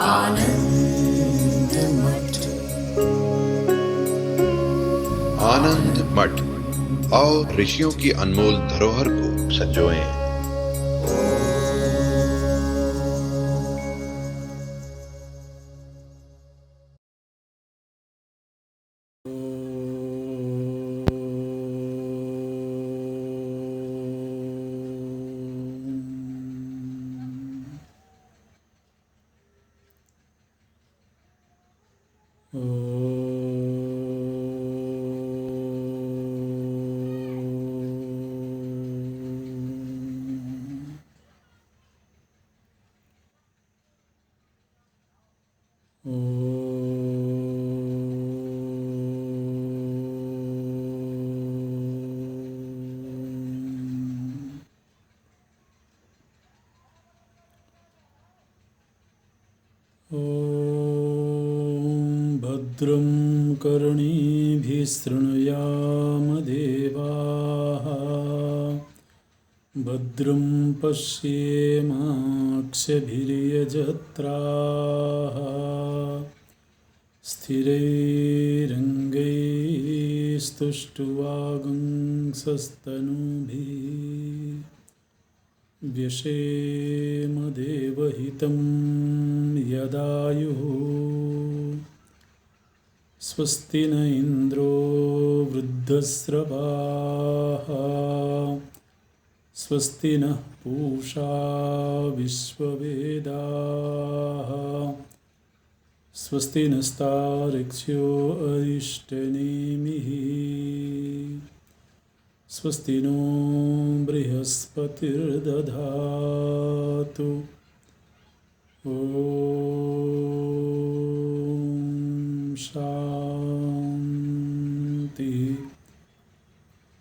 आनंद मठ। आनंद मठ और ऋषियों की अनमोल धरोहर को संजोएं। भद्रं कर्णेभिः शृणुयाम देवाः, भद्रं पश्येमाक्षभिर्यजत्राः, स्थिरैरङ्गैस्तुष्ट्वागुंसस्तनूभिः व्यशेम देवहितं यदायुः। स्वस्ति न इन्द्रो वृद्धस्रवाः, स्वस्ति नः पूषा विश्ववेदाः, स्वस्ति नस्तार्क्ष्यो अरिष्टनेमिः, स्वस्ति नो बृहस्पतिर्दधातु। ॐ शान्ति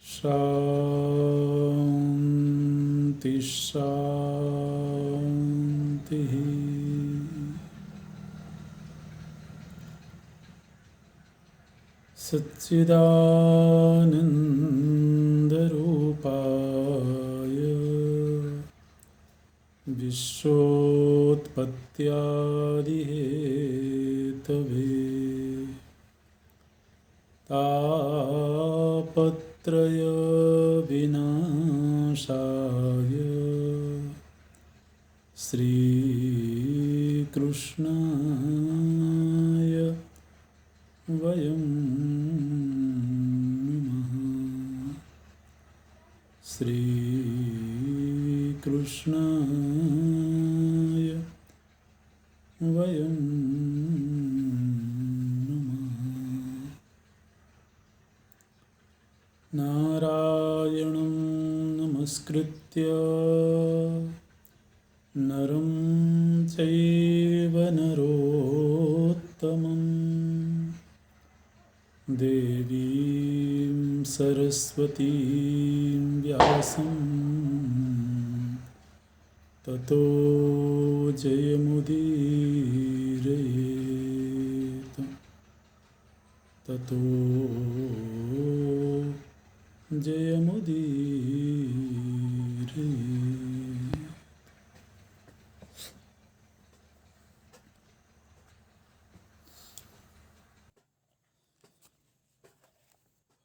शान्ति शान्तिः। सच्चिदानन्दरूपाय विश्वोत्पत्त्यादिहेतवे तापत्रयविनाशाय श्रीकृष्णाय वयं नमः। श्रीकृष्णाय वयं नमः। नारायणं नमस्कृत्य नरं चैव नरोत्तमं, देवीं सरस्वतीं व्यासं ततो जयमुदीरयेत्। ततो जयमुदीरयेत्।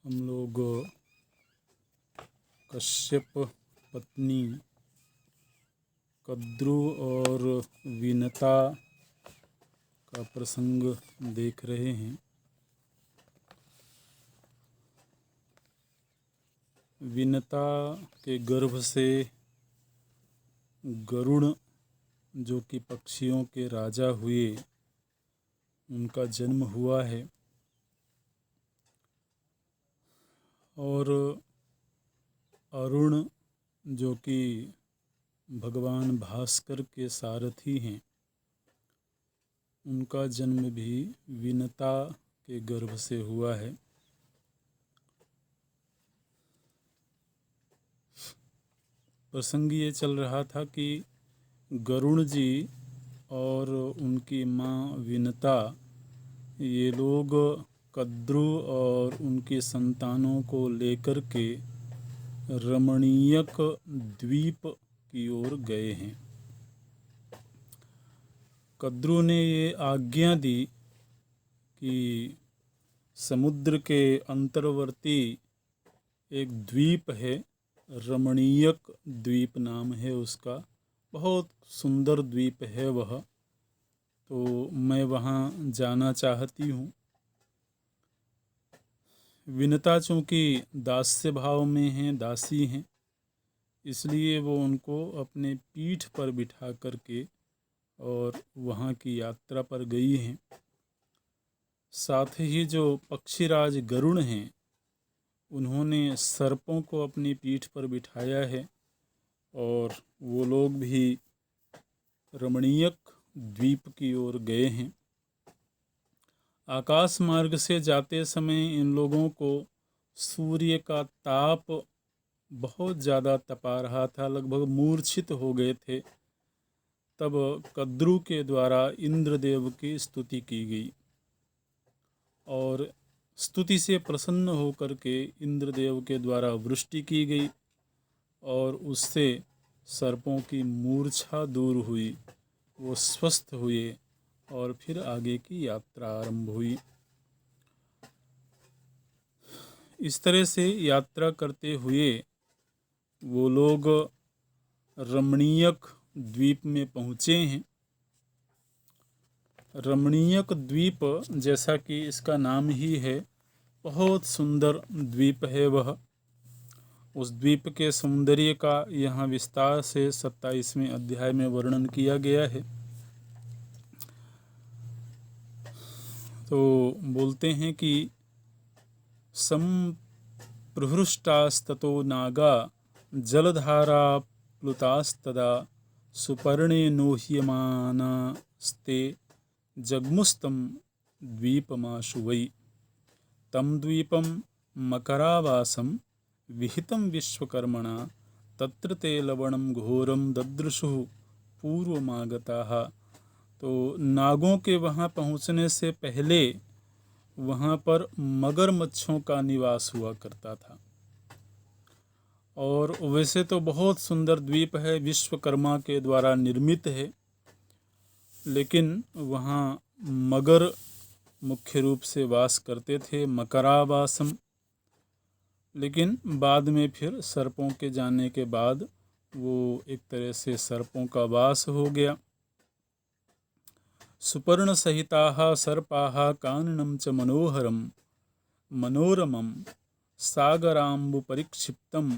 हम लोग कश्यप पत्नी कद्रु और विनता का प्रसंग देख रहे हैं। विनता के गर्भ से गरुड़, जो कि पक्षियों के राजा हुए, उनका जन्म हुआ है। और अरुण, जो कि भगवान भास्कर के सारथी हैं, उनका जन्म भी विनता के गर्भ से हुआ है। प्रसंग ये चल रहा था कि गरुड़ जी और उनकी माँ विनता, ये लोग कद्रु और उनकी संतानों को लेकर के रमणीयक द्वीप की ओर गए हैं। कद्रू ने ये आज्ञा दी कि समुद्र के अंतर्वर्ती एक द्वीप है, रमणीयक द्वीप नाम है उसका, बहुत सुंदर द्वीप है वह, तो मैं वहाँ जाना चाहती हूँ। विनता चूँकि दास्य भाव में हैं, दासी हैं, इसलिए वो उनको अपने पीठ पर बिठा करके और वहाँ की यात्रा पर गई हैं। साथ ही जो पक्षीराज गरुड़ हैं, उन्होंने सर्पों को अपनी पीठ पर बिठाया है और वो लोग भी रमणीयक द्वीप की ओर गए हैं। आकाश मार्ग से जाते समय इन लोगों को सूर्य का ताप बहुत ज़्यादा तपा रहा था, लगभग मूर्छित हो गए थे। तब कद्रू के द्वारा इंद्रदेव की स्तुति की गई और स्तुति से प्रसन्न होकर के इंद्रदेव के द्वारा वृष्टि की गई और उससे सर्पों की मूर्छा दूर हुई, वो स्वस्थ हुए और फिर आगे की यात्रा आरंभ हुई। इस तरह से यात्रा करते हुए वो लोग रमणीयक द्वीप में पहुँचे हैं। रमणीयक द्वीप, जैसा कि इसका नाम ही है, बहुत सुंदर द्वीप है वह। उस द्वीप के सौंदर्य का यहाँ विस्तार से 27वें अध्याय में वर्णन किया गया है। तो बोलते हैं कि संप्रहृष्टास्ततो नागा जलधारा प्लुतास्तदा सुपर्णे नोह्यमानास्ते जग्मुस्तं द्वीपमाशु वै तं द्वीपं मकरावासं विहितं विश्वकर्मणा तत्र ते लवणं घोरं ददृशुः पूर्वमागताः। तो नागों के वहाँ पहुँचने से पहले वहाँ पर मगरमच्छों का निवास हुआ करता था। और वैसे तो बहुत सुंदर द्वीप है, विश्वकर्मा के द्वारा निर्मित है, लेकिन वहाँ मगर मुख्य रूप से वास करते थे, मकरावासम। लेकिन बाद में फिर सर्पों के जाने के बाद वो एक तरह से सर्पों का वास हो गया। सुपर्ण सहिताः सर्पाः काननं च मनोहरं मनोरमं सागराम्बु परिक्षिप्तं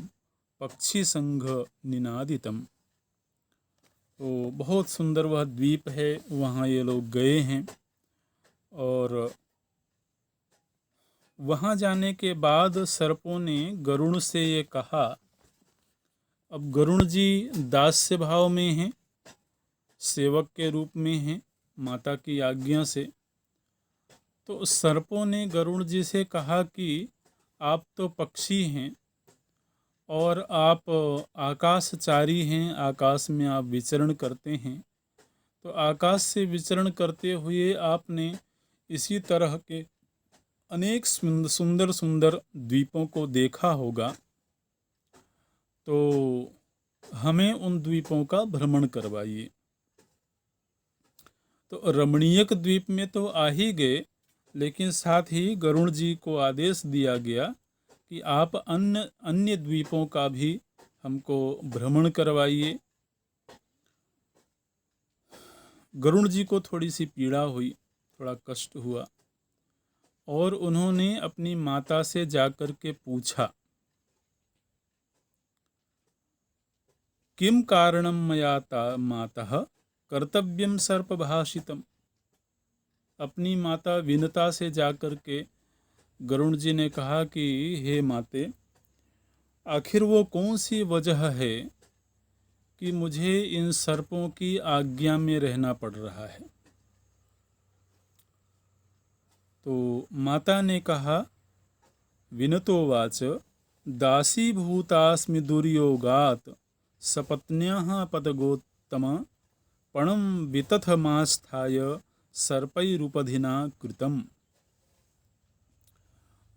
पक्षी संघ निनादितम। तो बहुत सुंदर वह द्वीप है, वहाँ ये लोग गए हैं। और वहाँ जाने के बाद सर्पों ने गरुड़ से ये कहा, अब गरुड़ जी दास्य भाव में हैं, सेवक के रूप में हैं माता की आज्ञा से। तो सर्पों ने गरुड़ जी से कहा कि आप तो पक्षी हैं और आप आकाशचारी हैं, आकाश में आप विचरण करते हैं, तो आकाश से विचरण करते हुए आपने इसी तरह के अनेक सुंदर सुंदर द्वीपों को देखा होगा, तो हमें उन द्वीपों का भ्रमण करवाइए। तो रमणीयक द्वीप में तो आ ही गए, लेकिन साथ ही गरुड़ जी को आदेश दिया गया कि आप अन्य द्वीपों का भी हमको भ्रमण करवाइए। गरुड़ जी को थोड़ी सी पीड़ा हुई, थोड़ा कष्ट हुआ और उन्होंने अपनी माता से जाकर के पूछा, किम कारणम मया मातः कर्तव्यम सर्पभाषितम। अपनी माता विनता से जाकर के गरुड़ जी ने कहा कि हे माते, आखिर वो कौन सी वजह है कि मुझे इन सर्पों की आज्ञा में रहना पड़ रहा है। तो माता ने कहा, विनतोवाच दासीभूतास्मि दुर्योगात् सपत्न्याः पदगोत्तम पणं वितथमास्थाय सर्पैरुपधिना कृतम।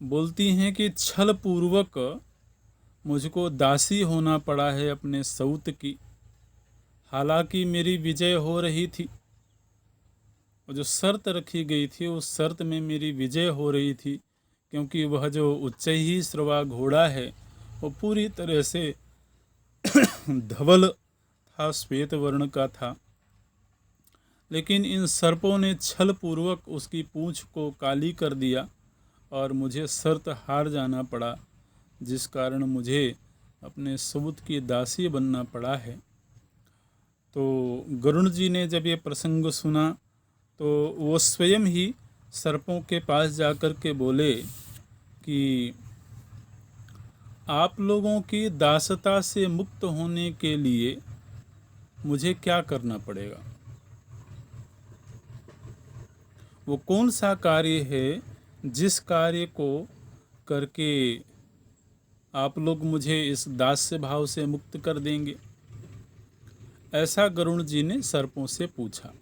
बोलती हैं कि छल पूर्वक मुझको दासी होना पड़ा है अपने सौत की। हालांकि मेरी विजय हो रही थी, और जो शर्त रखी गई थी उस शर्त में मेरी विजय हो रही थी, क्योंकि वह जो उच्चैही श्रवा घोड़ा है वो पूरी तरह से धवल था, श्वेत वर्ण का था। लेकिन इन सर्पों ने छल पूर्वक उसकी पूंछ को काली कर दिया और मुझे शर्त हार जाना पड़ा, जिस कारण मुझे अपने सूत की दासी बनना पड़ा है। तो गरुड़ जी ने जब ये प्रसंग सुना तो वो स्वयं ही सर्पों के पास जाकर के बोले कि आप लोगों की दासता से मुक्त होने के लिए मुझे क्या करना पड़ेगा? वो कौन सा कार्य है जिस कार्य को करके आप लोग मुझे इस दास्य भाव से मुक्त कर देंगे? ऐसा गरुड़ जी ने सर्पों से पूछा।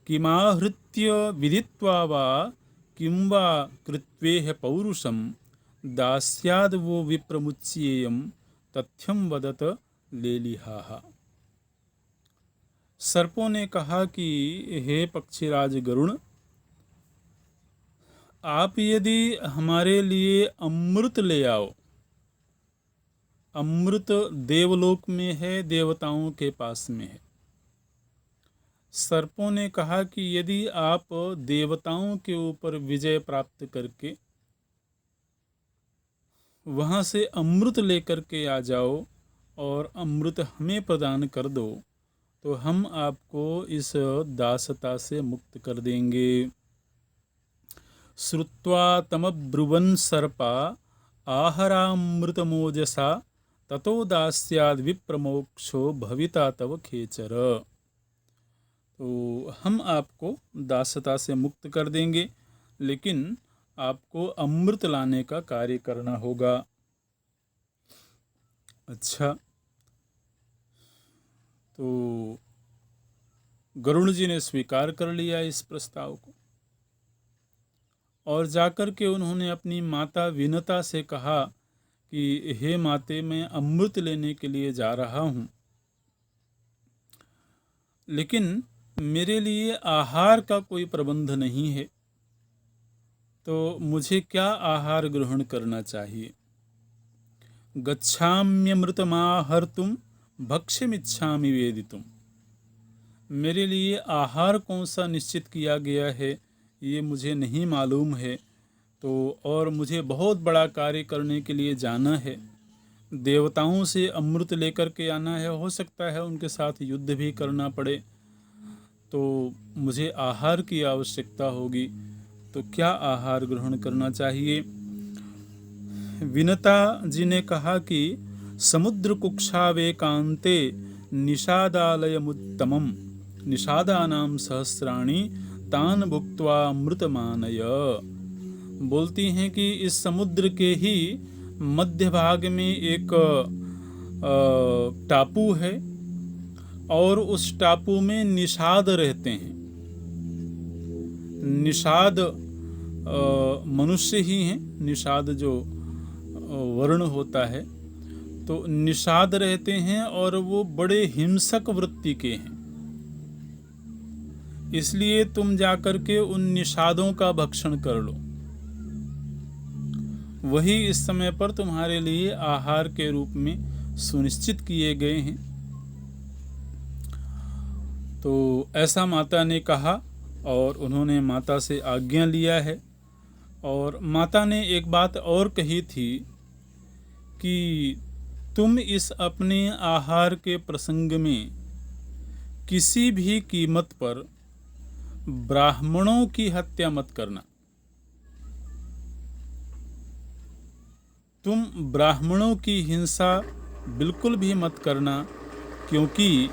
किमाहृत्य विदित्वा वा किं वा कृत्वेह पौरुषम दास्याद वो विप्रमुच्येयम तथ्यम वदत लेलिहाहा। सर्पों ने कहा कि हे पक्षीराज गरुड़, आप यदि हमारे लिए अमृत ले आओ, अमृत देवलोक में है, देवताओं के पास में है। सर्पों ने कहा कि यदि आप देवताओं के ऊपर विजय प्राप्त करके वहाँ से अमृत लेकर के आ जाओ और अमृत हमें प्रदान कर दो, तो हम आपको इस दासता से मुक्त कर देंगे। श्रुत्वा तमब्रुवन् सर्पा आहरामृतमोजसा ततो दास्याद् विप्रमोक्षो भविता तव खेचर। तो हम आपको दासता से मुक्त कर देंगे, लेकिन आपको अमृत लाने का कार्य करना होगा। अच्छा, तो गरुड़ जी ने स्वीकार कर लिया इस प्रस्ताव को और जाकर के उन्होंने अपनी माता विनता से कहा कि हे माते, मैं अमृत लेने के लिए जा रहा हूँ, लेकिन मेरे लिए आहार का कोई प्रबंध नहीं है, तो मुझे क्या आहार ग्रहण करना चाहिए? गच्छाम्यमृतमाहर्तुम भक्ष्यमिच्छामि वेदितुम। मेरे लिए आहार कौन सा निश्चित किया गया है ये मुझे नहीं मालूम है, तो और मुझे बहुत बड़ा कार्य करने के लिए जाना है, देवताओं से अमृत लेकर के आना है, हो सकता है उनके साथ युद्ध भी करना पड़े, तो मुझे आहार की आवश्यकता होगी। तो क्या आहार ग्रहण करना चाहिए? विनता जी ने कहा कि समुद्र कुक्षावेकांते निषादालयमुत्तमम निषादानाम सहस्राणि तान भुक्त्वा अमृतमानय। बोलती हैं कि इस समुद्र के ही मध्य भाग में एक टापू है और उस टापू में निषाद रहते हैं। निषाद मनुष्य ही हैं, निषाद जो वर्ण होता है, तो निषाद रहते हैं और वो बड़े हिंसक वृत्ति के हैं। इसलिए तुम जाकर के उन निषादों का भक्षण कर लो, वही इस समय पर तुम्हारे लिए आहार के रूप में सुनिश्चित किए गए हैं। तो ऐसा माता ने कहा और उन्होंने माता से आज्ञा लिया है। और माता ने एक बात और कही थी कि तुम इस अपने आहार के प्रसंग में किसी भी कीमत पर ब्राह्मणों की हत्या मत करना। तुम ब्राह्मणों की हिंसा बिल्कुल भी मत करना, क्योंकि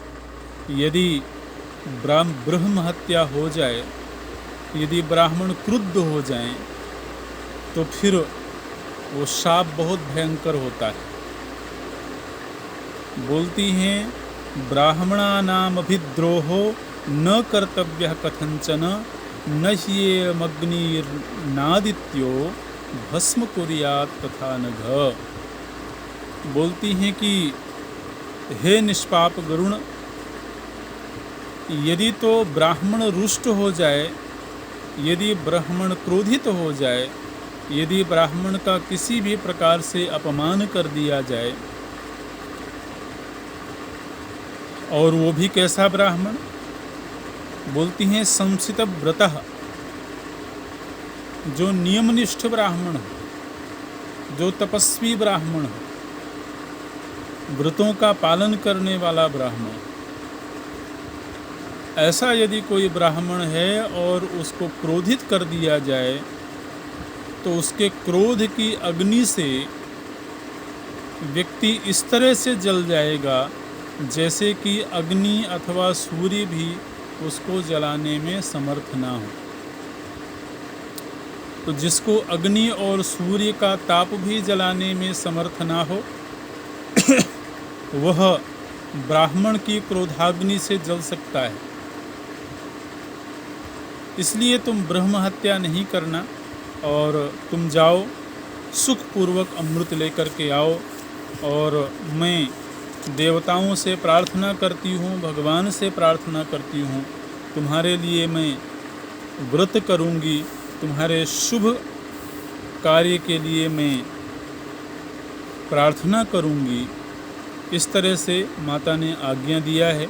यदि ब्रह्म हत्या हो जाए, यदि ब्राह्मण क्रुद्ध हो जाएं, तो फिर वो शाप बहुत भयंकर होता है। बोलती हैं ब्राह्मणानाम अभिद्रोहो न कर्तव्यः कथंचन न ह्येमग्निर्नादित्यो भस्म कुर्यात् तथा नघ। बोलती हैं कि हे निष्पाप गरुण, यदि तो ब्राह्मण रुष्ट हो जाए, यदि ब्राह्मण क्रोधित हो जाए, यदि ब्राह्मण का किसी भी प्रकार से अपमान कर दिया जाए, और वो भी कैसा ब्राह्मण? बोलती हैं संसित व्रतः, जो नियमनिष्ठ ब्राह्मण हो, जो तपस्वी ब्राह्मण हो, व्रतों का पालन करने वाला ब्राह्मण, ऐसा यदि कोई ब्राह्मण है और उसको क्रोधित कर दिया जाए तो उसके क्रोध की अग्नि से व्यक्ति इस तरह से जल जाएगा जैसे कि अग्नि अथवा सूर्य भी उसको जलाने में समर्थ ना हो। तो जिसको अग्नि और सूर्य का ताप भी जलाने में समर्थ ना हो वह ब्राह्मण की क्रोधाग्नि से जल सकता है। इसलिए तुम ब्रह्म हत्या नहीं करना और तुम जाओ सुखपूर्वक अमृत लेकर के आओ, और मैं देवताओं से प्रार्थना करती हूँ, भगवान से प्रार्थना करती हूँ, तुम्हारे लिए मैं व्रत करूँगी, तुम्हारे शुभ कार्य के लिए मैं प्रार्थना करूँगी। इस तरह से माता ने आज्ञा दिया है।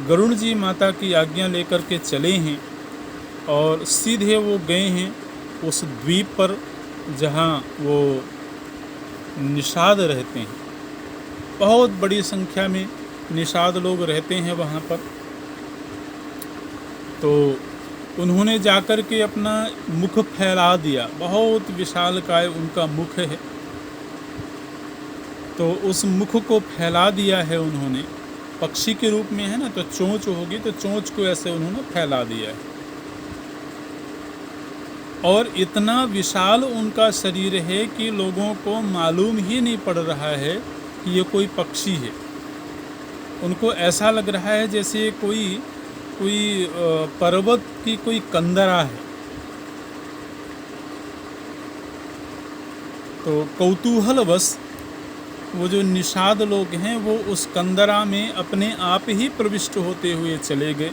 गरुड़ जी माता की आज्ञा लेकर के चले हैं और सीधे वो गए हैं उस द्वीप पर जहाँ वो निषाद रहते हैं। बहुत बड़ी संख्या में निषाद लोग रहते हैं वहाँ पर। तो उन्होंने जाकर के अपना मुख फैला दिया, बहुत विशालकाय उनका मुख है, तो उस मुख को फैला दिया है उन्होंने। पक्षी के रूप में है ना, तो चोंच होगी, तो चोंच को ऐसे उन्होंने फैला दिया है। और इतना विशाल उनका शरीर है कि लोगों को मालूम ही नहीं पड़ रहा है कि ये कोई पक्षी है। उनको ऐसा लग रहा है जैसे कोई पर्वत की कोई कंदरा है। तो कौतूहलवश वो जो निषाद लोग हैं वो उस कंदरा में अपने आप ही प्रविष्ट होते हुए चले गए।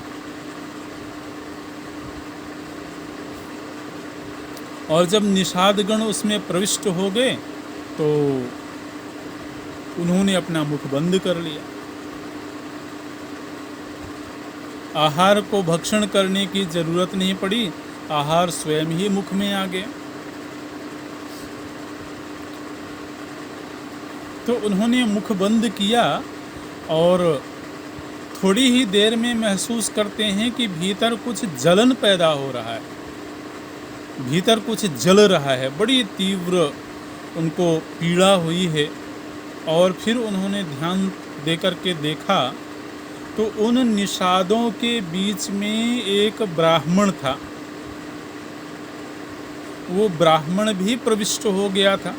और जब निषादगण उसमें प्रविष्ट हो गए तो उन्होंने अपना मुख बंद कर लिया। आहार को भक्षण करने की जरूरत नहीं पड़ी, आहार स्वयं ही मुख में आ गया। तो उन्होंने मुख बंद किया और थोड़ी ही देर में महसूस करते हैं कि भीतर कुछ जलन पैदा हो रहा है, भीतर कुछ जल रहा है, बड़ी तीव्र उनको पीड़ा हुई है। और फिर उन्होंने ध्यान देकर के देखा तो उन निषादों के बीच में एक ब्राह्मण था। वो ब्राह्मण भी प्रविष्ट हो गया था।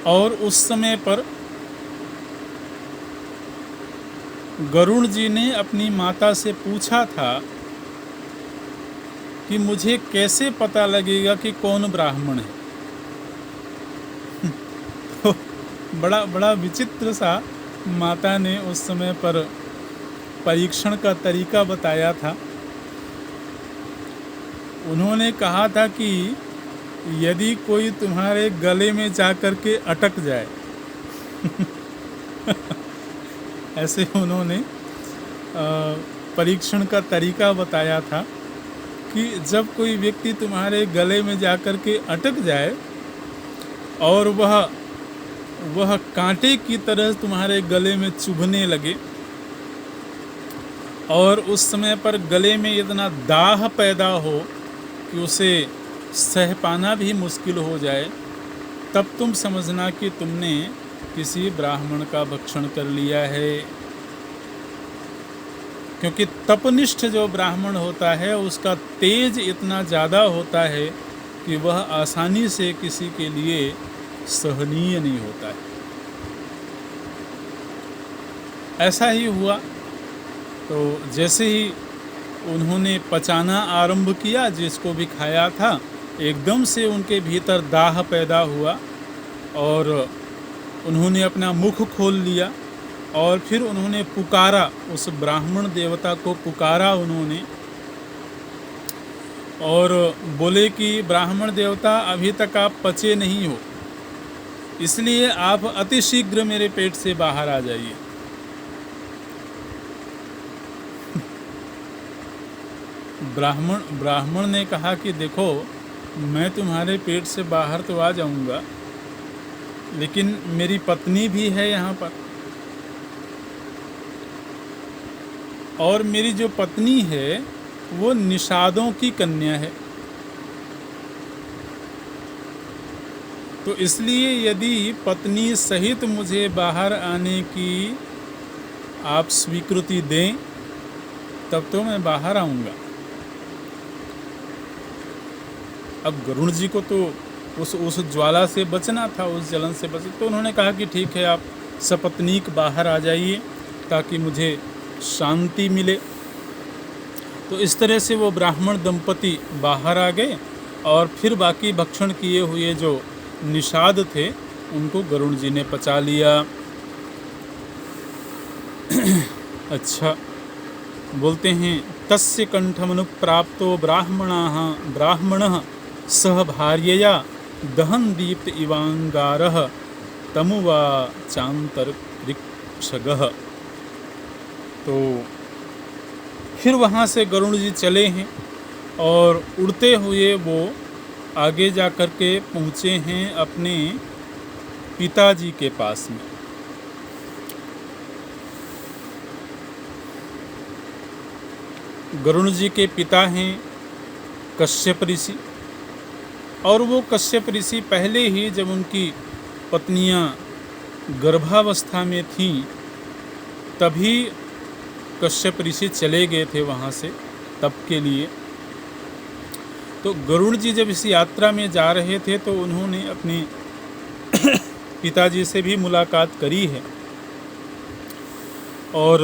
और उस समय पर गरुड़ जी ने अपनी माता से पूछा था कि मुझे कैसे पता लगेगा कि कौन ब्राह्मण है। तो बड़ा विचित्र सा माता ने उस समय पर परीक्षण का तरीका बताया था। उन्होंने कहा था कि यदि कोई तुम्हारे गले में जाकर के अटक जाए ऐसे उन्होंने परीक्षण का तरीका बताया था कि जब कोई व्यक्ति तुम्हारे गले में जाकर के अटक जाए और वह कांटे की तरह तुम्हारे गले में चुभने लगे और उस समय पर गले में इतना दाह पैदा हो कि उसे सह पाना भी मुश्किल हो जाए, तब तुम समझना कि तुमने किसी ब्राह्मण का भक्षण कर लिया है। क्योंकि तपनिष्ठ जो ब्राह्मण होता है उसका तेज इतना ज़्यादा होता है कि वह आसानी से किसी के लिए सहनीय नहीं होता है। ऐसा ही हुआ। तो जैसे ही उन्होंने पचाना आरंभ किया, जिसको भी खाया था, एकदम से उनके भीतर दाह पैदा हुआ और उन्होंने अपना मुख खोल लिया और फिर उन्होंने पुकारा, उस ब्राह्मण देवता को पुकारा उन्होंने, और बोले कि ब्राह्मण देवता अभी तक आप पचे नहीं हो, इसलिए आप अति शीघ्र मेरे पेट से बाहर आ जाइए। ब्राह्मण ने कहा कि देखो, मैं तुम्हारे पेट से बाहर तो आ जाऊंगा, लेकिन मेरी पत्नी भी है यहाँ पर, और मेरी जो पत्नी है वो निषादों की कन्या है। तो इसलिए यदि पत्नी सहित मुझे बाहर आने की आप स्वीकृति दें, तब तो मैं बाहर आऊँगा। अब गरुड़ जी को तो उस ज्वाला से बचना था, उस जलन से बचना, तो उन्होंने कहा कि ठीक है, आप सपत्नीक बाहर आ जाइए ताकि मुझे शांति मिले। तो इस तरह से वो ब्राह्मण दंपति बाहर आ गए, और फिर बाकी भक्षण किए हुए जो निषाद थे उनको गरुड़ जी ने पचा लिया। अच्छा, बोलते हैं तस्य कंठमनुप्राप्तो ब्राह्मणः सह भार्यया दहन दीप्त इवांगारः तमुवाचान्तरिक्षगः। तो फिर वहाँ से गरुड़ जी चले हैं और उड़ते हुए वो आगे जा कर के पहुँचे हैं अपने पिताजी के पास में। गरुड़ जी के पिता हैं कश्यप ऋषि, और वो कश्यप ऋषि पहले ही जब उनकी पत्नियां गर्भावस्था में थीं तभी कश्यप ऋषि चले गए थे वहाँ से तप के लिए। तो गरुड़ जी जब इस यात्रा में जा रहे थे तो उन्होंने अपने पिताजी से भी मुलाकात करी है, और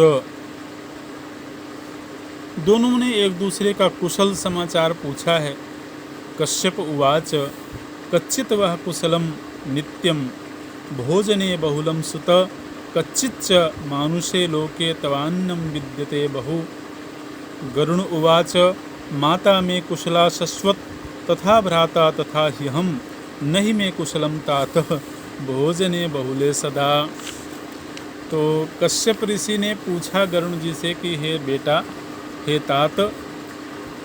दोनों ने एक दूसरे का कुशल समाचार पूछा है। कश्यप उवाच कच्चित् वह कुशलम नित्यम भोजने बहुलम सुत कच्चिच्च मानुषे लोके तवान्नम विद्यते बहु। गरुण उवाच माता मे कुशला शश्वत तथा भ्राता तथा ह्यहम नहि मे कुशलम तातः भोजने बहुले सदा। तो कश्यप ऋषि ने पूछा गरुण जी से कि हे बेटा, हे तात,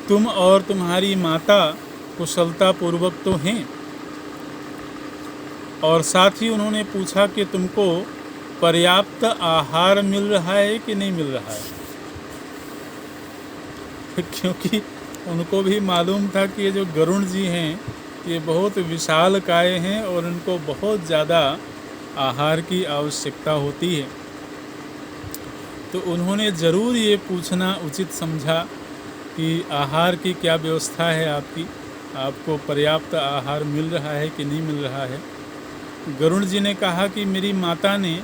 तुम और तुम्हारी माता कुशलता पूर्वक तो हैं, और साथ ही उन्होंने पूछा कि तुमको पर्याप्त आहार मिल रहा है कि नहीं मिल रहा है। क्योंकि उनको भी मालूम था कि ये जो गरुड़ जी हैं ये बहुत विशाल काय हैं और इनको बहुत ज़्यादा आहार की आवश्यकता होती है। तो उन्होंने ज़रूर ये पूछना उचित समझा कि आहार की क्या व्यवस्था है आपकी, आपको पर्याप्त आहार मिल रहा है कि नहीं मिल रहा है। गरुड़ जी ने कहा कि मेरी माता ने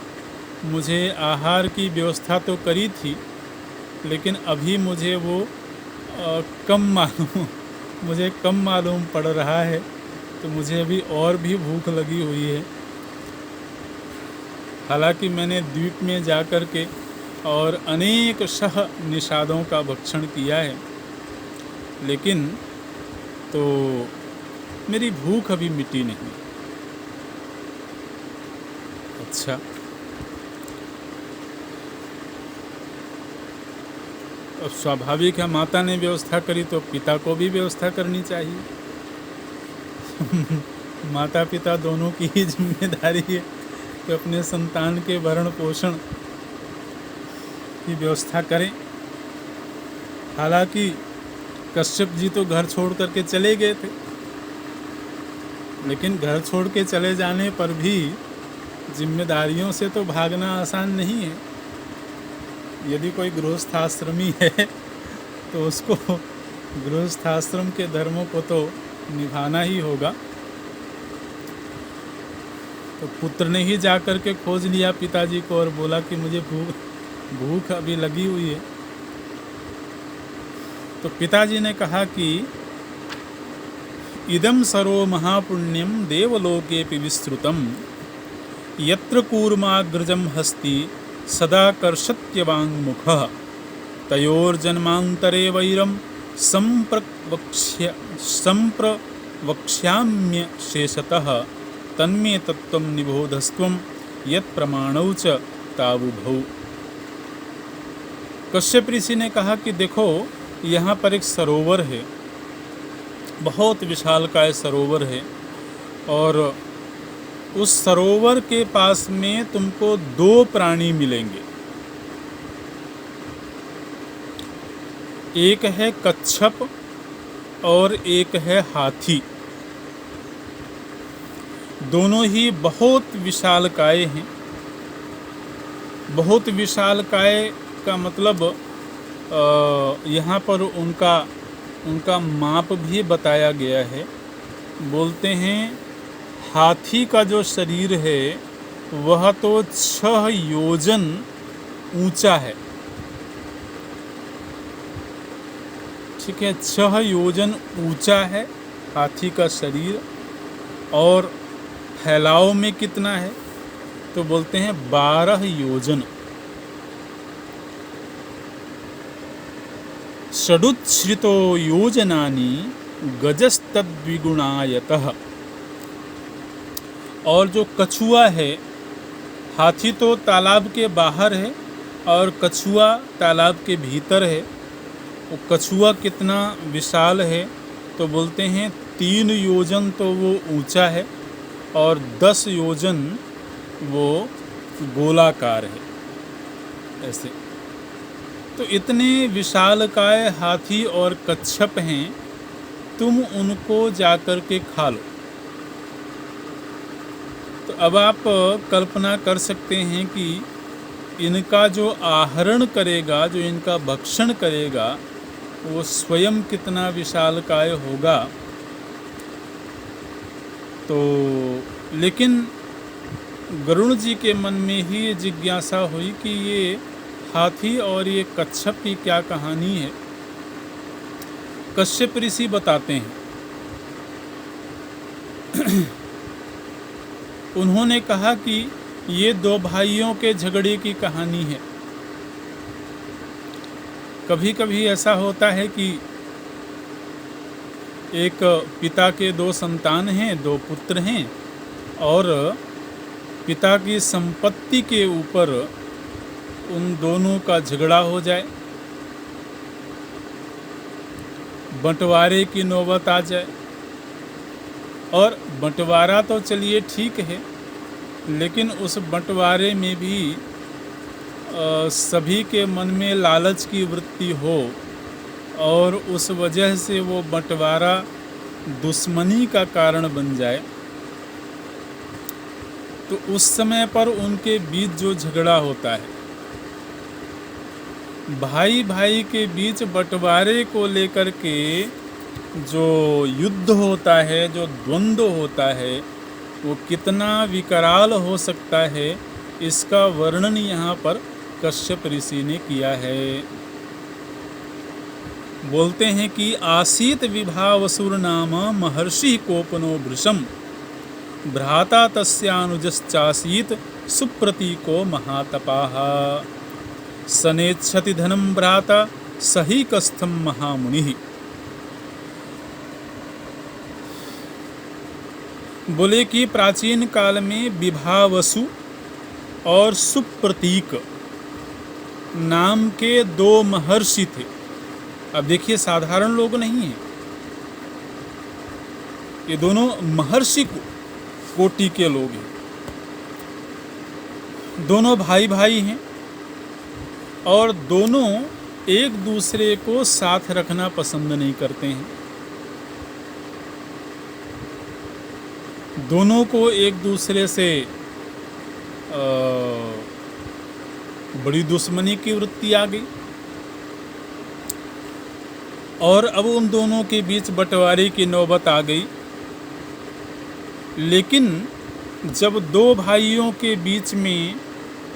मुझे आहार की व्यवस्था तो करी थी, लेकिन अभी मुझे वो मुझे कम मालूम पड़ रहा है, तो मुझे अभी और भी भूख लगी हुई है। हालांकि मैंने द्वीप में जा कर के और अनेक शह निषादों का भक्षण किया है, लेकिन तो मेरी भूख अभी मिटी नहीं। अच्छा, अब स्वाभाविक है, माता ने व्यवस्था करी तो पिता को भी व्यवस्था करनी चाहिए। माता पिता दोनों की ही जिम्मेदारी है कि अपने संतान के भरण पोषण की व्यवस्था करें। हालांकि कश्यप जी तो घर छोड़ करके चले गए थे, लेकिन घर छोड़ के चले जाने पर भी जिम्मेदारियों से तो भागना आसान नहीं है। यदि कोई गृहस्थाश्रमी है तो उसको गृहस्थाश्रम के धर्मों को तो निभाना ही होगा। तो पुत्र ने ही जा कर के खोज लिया पिताजी को और बोला कि मुझे भूख अभी लगी हुई है। तो पिताजी ने कहा कि इदं सर्वो महापुण्यम देवलोकेपि विस्तृतम यत्र कूर्माग्रजम हस्ति सदाकर्षत्यवाङ्मुखः तयोर्जन्मान्तरे वैरं संप्रवक्ष्याम्य शेषतः तन्मे तत्त्वं निबोधस्त्वं यत्प्रमाणौ च तावुभौ। कश्यप ऋषि ने कहा कि देखो, यहाँ पर एक सरोवर है, बहुत विशालकाय सरोवर है, और उस सरोवर के पास में तुमको दो प्राणी मिलेंगे। एक है कच्छप और एक है हाथी। दोनों ही बहुत विशालकाय हैं। बहुत विशालकाय का मतलब यहाँ पर उनका माप भी बताया गया है। बोलते हैं हाथी का जो शरीर है वह तो 6 योजन ऊंचा है। ठीक है, 6 योजन ऊंचा है हाथी का शरीर। और फैलाव में कितना है तो बोलते हैं 12 योजन। षडुच्छ्रितो योजनानि गजस्तद्विगुणायतः। और जो कछुआ है, हाथी तो तालाब के बाहर है और कछुआ तालाब के भीतर है। वो कछुआ कितना विशाल है तो बोलते हैं 3 योजन तो वो ऊंचा है और 10 योजन वो गोलाकार है। ऐसे तो इतने विशालकाय हाथी और कच्छप हैं, तुम उनको जाकर के खा लो। तो अब आप कल्पना कर सकते हैं कि इनका जो आहरण करेगा, जो इनका भक्षण करेगा, वो स्वयं कितना विशालकाय होगा। तो लेकिन गरुड़ जी के मन में ही ये जिज्ञासा हुई कि ये हाथी और ये कच्छप की क्या कहानी है। कश्यप ऋषि बताते हैं। उन्होंने कहा कि ये 2 भाइयों के झगड़े की कहानी है। कभी कभी ऐसा होता है कि एक पिता के 2 संतान हैं, 2 पुत्र हैं, और पिता की संपत्ति के ऊपर उन दोनों का झगड़ा हो जाए, बंटवारे की नौबत आ जाए। और बंटवारा तो चलिए ठीक है, लेकिन उस बंटवारे में भी सभी के मन में लालच की वृत्ति हो और उस वजह से वो बंटवारा दुश्मनी का कारण बन जाए, तो उस समय पर उनके बीच जो झगड़ा होता है, भाई भाई के बीच बंटवारे को लेकर के जो युद्ध होता है, जो द्वंद्व होता है, वो कितना विकराल हो सकता है, इसका वर्णन यहाँ पर कश्यप ऋषि ने किया है। बोलते हैं कि आसीत विभावसुर नाम महर्षि कोपनो वृषम भ्राता तस्यानुजश्चासीत सुप्रतीको महातपाः सनेच्छति धनम भ्राता सही कस्थम महामुनि। बोले कि प्राचीन काल में विभावसु और सुप्रतीक नाम के 2 महर्षि थे। अब देखिए, साधारण लोग नहीं हैं, ये दोनों महर्षि कोटि के लोग हैं। दोनों भाई भाई हैं और दोनों एक दूसरे को साथ रखना पसंद नहीं करते हैं। दोनों को एक दूसरे से बड़ी दुश्मनी की वृत्ति आ गई और अब उन दोनों के बीच बंटवारे की नौबत आ गई। लेकिन जब 2 भाइयों के बीच में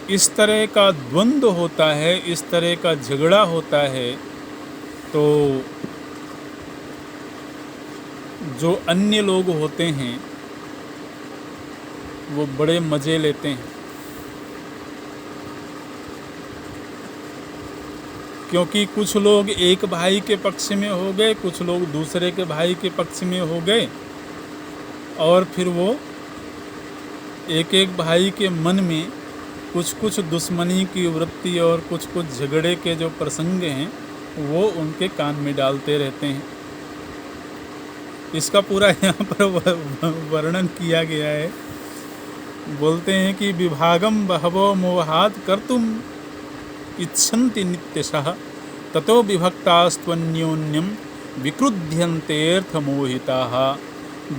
इस तरह का द्वंद्व होता है, इस तरह का झगड़ा होता है, तो जो अन्य लोग होते हैं वो बड़े मज़े लेते हैं। क्योंकि कुछ लोग एक भाई के पक्ष में हो गए, कुछ लोग दूसरे के भाई के पक्ष में हो गए, और फिर वो एक एक भाई के मन में कुछ कुछ दुश्मनी की वृत्ति और कुछ कुछ झगड़े के जो प्रसंग हैं वो उनके कान में डालते रहते हैं। इसका पूरा यहाँ पर वर्णन किया गया है। बोलते हैं कि विभागम बहवो मोहात् कर्तुम इच्छन्ति नित्यशः ततो विभक्तास्त्वन्योन्यम विक्रुध्यन्तेऽर्थ मोहिताः।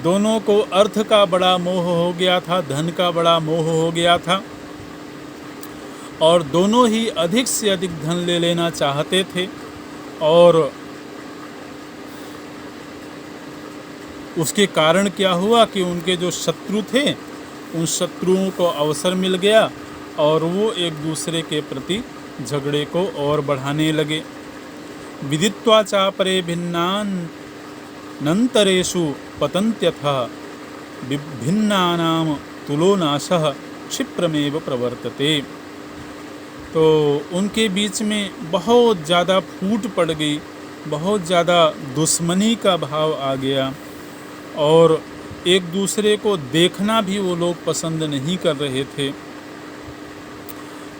दोनों को अर्थ का बड़ा मोह हो गया था, धन का बड़ा मोह हो गया था, और दोनों ही अधिक से अधिक धन ले लेना चाहते थे, और उसके कारण क्या हुआ कि उनके जो शत्रु थे उन शत्रुओं को अवसर मिल गया और वो एक दूसरे के प्रति झगड़े को और बढ़ाने लगे। विदित्वा चापरे भिन्नान नंतरेषु पतन्त्यथः विभिन्नानां तुलोनाशः क्षिप्रमेव प्रवर्तते। तो उनके बीच में बहुत ज़्यादा फूट पड़ गई, बहुत ज़्यादा दुश्मनी का भाव आ गया, और एक दूसरे को देखना भी वो लोग पसंद नहीं कर रहे थे।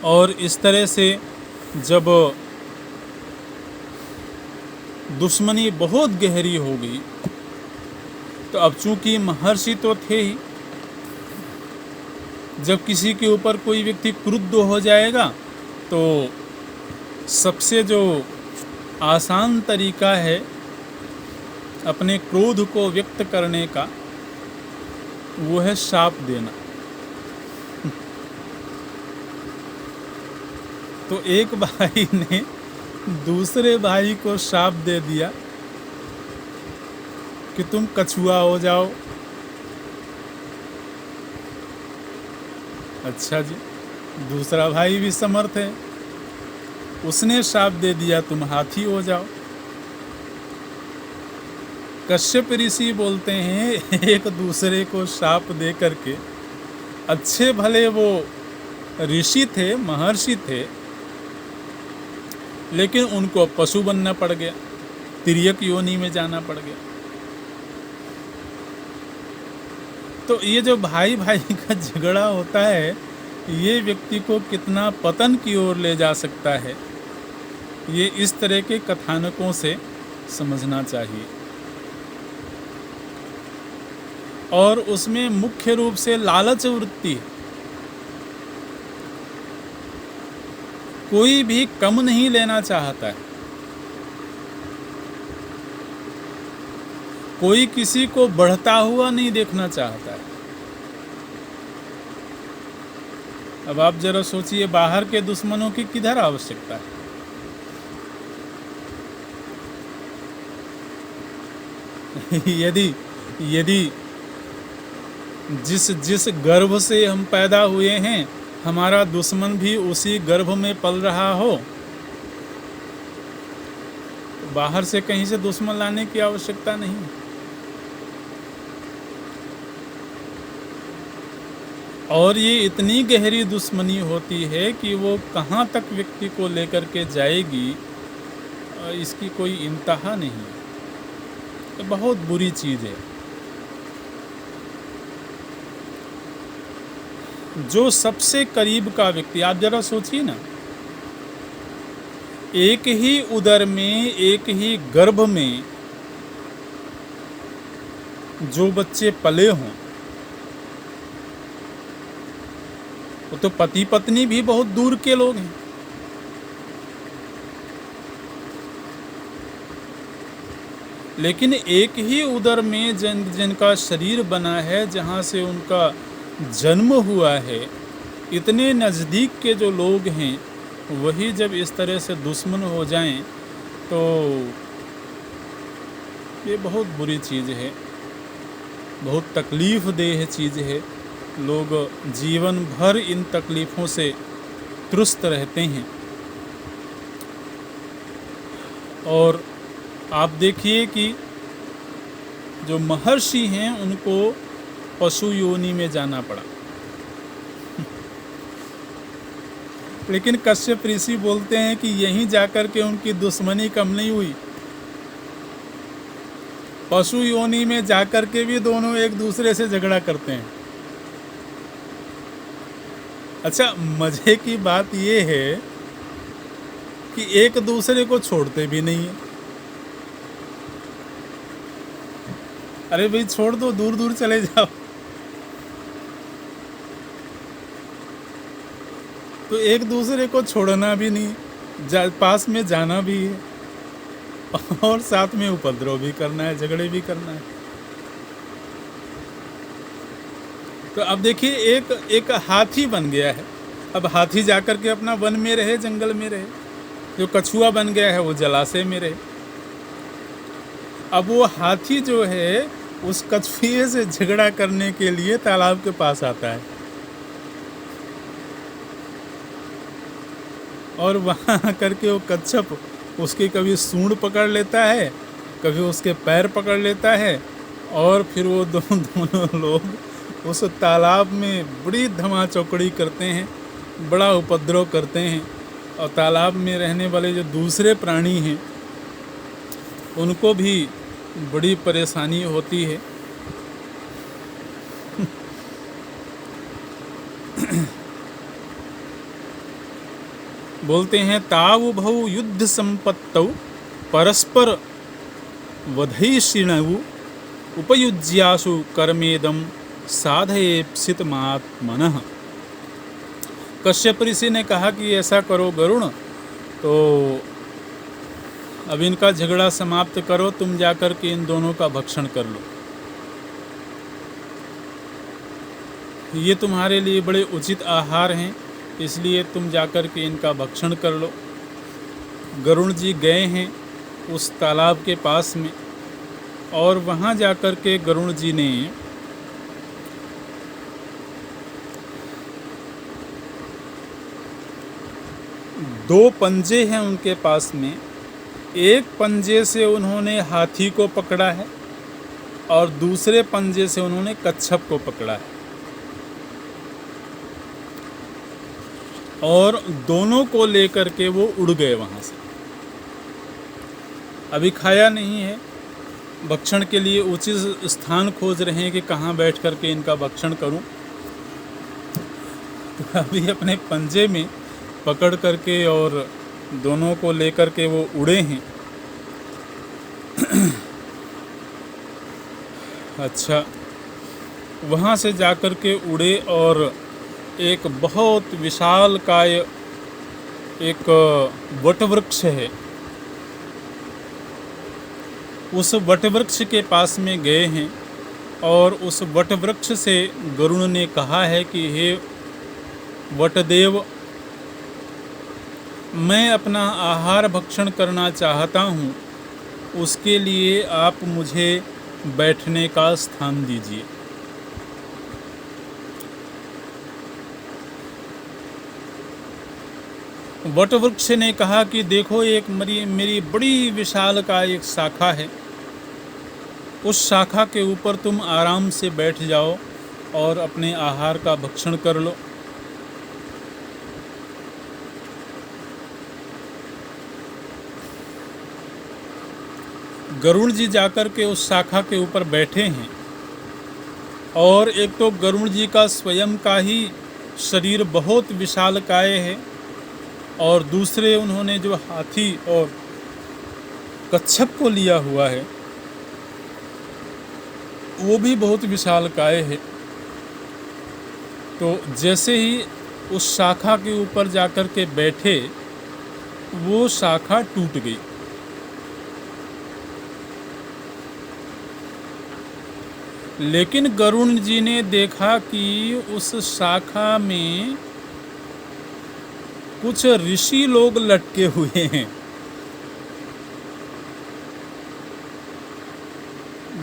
और इस तरह से जब दुश्मनी बहुत गहरी हो गई तो अब चूंकि महर्षि तो थे ही, जब किसी के ऊपर कोई व्यक्ति क्रुद्ध हो जाएगा तो सबसे जो आसान तरीका है अपने क्रोध को व्यक्त करने का वो है शाप देना। तो एक भाई ने दूसरे भाई को शाप दे दिया कि तुम कछुआ हो जाओ। अच्छा जी, दूसरा भाई भी समर्थ है, उसने शाप दे दिया तुम हाथी हो जाओ। कश्यप ऋषि बोलते हैं एक दूसरे को शाप दे करके, अच्छे भले वो ऋषि थे, महर्षि थे, लेकिन उनको पशु बनना पड़ गया, तिर्यक योनि में जाना पड़ गया। तो ये जो भाई भाई का झगड़ा होता है ये व्यक्ति को कितना पतन की ओर ले जा सकता है, ये इस तरह के कथानकों से समझना चाहिए। और उसमें मुख्य रूप से लालच वृत्ति है। कोई भी कम नहीं लेना चाहता है, कोई किसी को बढ़ता हुआ नहीं देखना चाहता है। अब आप जरा सोचिए, बाहर के दुश्मनों की किधर आवश्यकता है? यदि जिस गर्भ से हम पैदा हुए हैं हमारा दुश्मन भी उसी गर्भ में पल रहा हो, तो बाहर से कहीं से दुश्मन लाने की आवश्यकता नहीं। और ये इतनी गहरी दुश्मनी होती है कि वो कहाँ तक व्यक्ति को लेकर के जाएगी इसकी कोई इंतहा नहीं है। तो बहुत बुरी चीज़ है। जो सबसे करीब का व्यक्ति, आप जरा सोचिए ना, एक ही उदर में, एक ही गर्भ में जो बच्चे पले हों, वो तो पति पत्नी भी बहुत दूर के लोग हैं। लेकिन एक ही उदर में जिनका शरीर बना है, जहाँ से उनका जन्म हुआ है, इतने नज़दीक के जो लोग हैं वही जब इस तरह से दुश्मन हो जाएं तो ये बहुत बुरी चीज़ है, बहुत तकलीफ़ देह चीज़ है। लोग जीवन भर इन तकलीफ़ों से त्रस्त रहते हैं। और आप देखिए कि जो महर्षि हैं उनको पशु योनि में जाना पड़ा। लेकिन कश्यप ऋषि बोलते हैं कि यहीं जाकर के उनकी दुश्मनी कम नहीं हुई, पशु योनि में जाकर के भी दोनों एक दूसरे से झगड़ा करते हैं। अच्छा, मजे की बात ये है कि एक दूसरे को छोड़ते भी नहीं है। अरे भाई छोड़ दो, दूर दूर चले जाओ। तो एक दूसरे को छोड़ना भी नहीं, पास में जाना भी है और साथ में उपद्रव भी करना है, झगड़े भी करना है। तो अब देखिए एक हाथी बन गया है। अब हाथी जाकर के अपना वन में रहे, जंगल में रहे। जो कछुआ बन गया है वो जलाशय में रहे। अब वो हाथी जो है उस कछुए से झगड़ा करने के लिए तालाब के पास आता है और वहाँ करके वो कच्छप उसकी कभी सूंड पकड़ लेता है, कभी उसके पैर पकड़ लेता है और फिर वो दोनों लोग उस तालाब में बड़ी धमाचौकड़ी करते हैं, बड़ा उपद्रव करते हैं। और तालाब में रहने वाले जो दूसरे प्राणी हैं उनको भी बड़ी परेशानी होती है। बोलते हैं तावु भौ युद्ध संपत्तौ परस्पर वधैषिणौ उपयुज्यासु कर्मेदम साधयेप्सितमात्मनः। कश्यप ऋषि ने कहा कि ऐसा करो गरुण, तो अब इनका झगड़ा समाप्त करो, तुम जाकर के इन दोनों का भक्षण कर लो। ये तुम्हारे लिए बड़े उचित आहार हैं, इसलिए तुम जाकर के इनका भक्षण कर लो। गरुण जी गए हैं उस तालाब के पास में और वहाँ जाकर के गरुण जी ने दो पंजे हैं उनके पास में। एक पंजे से उन्होंने हाथी को पकड़ा है और दूसरे पंजे से उन्होंने कच्छप को पकड़ा है और दोनों को लेकर के वो उड़ गए वहाँ से। अभी खाया नहीं है, भक्षण के लिए उचित स्थान खोज रहे हैं कि कहाँ बैठ कर के इनका भक्षण करूं। तो अभी अपने पंजे में पकड़ करके और दोनों को लेकर के वो उड़े हैं। अच्छा, वहाँ से जाकर के उड़े और एक बहुत विशालकाय एक वटवृक्ष है, उस वटवृक्ष के पास में गए हैं और उस वटवृक्ष से गरुण ने कहा है कि हे वटदेव, मैं अपना आहार भक्षण करना चाहता हूँ, उसके लिए आप मुझे बैठने का स्थान दीजिए। वटवृक्ष ने कहा कि देखो, एक मेरी बड़ी विशाल का एक शाखा है, उस शाखा के ऊपर तुम आराम से बैठ जाओ और अपने आहार का भक्षण कर लो। गरुण जी जाकर के उस शाखा के ऊपर बैठे हैं और एक तो गरुण जी का स्वयं का ही शरीर बहुत विशालकाय है और दूसरे उन्होंने जो हाथी और कच्छप को लिया हुआ है वो भी बहुत विशालकाय है। तो जैसे ही उस शाखा के ऊपर जाकर के बैठे, वो शाखा टूट गई। लेकिन गरुण जी ने देखा कि उस शाखा में कुछ ऋषि लोग लटके हुए हैं।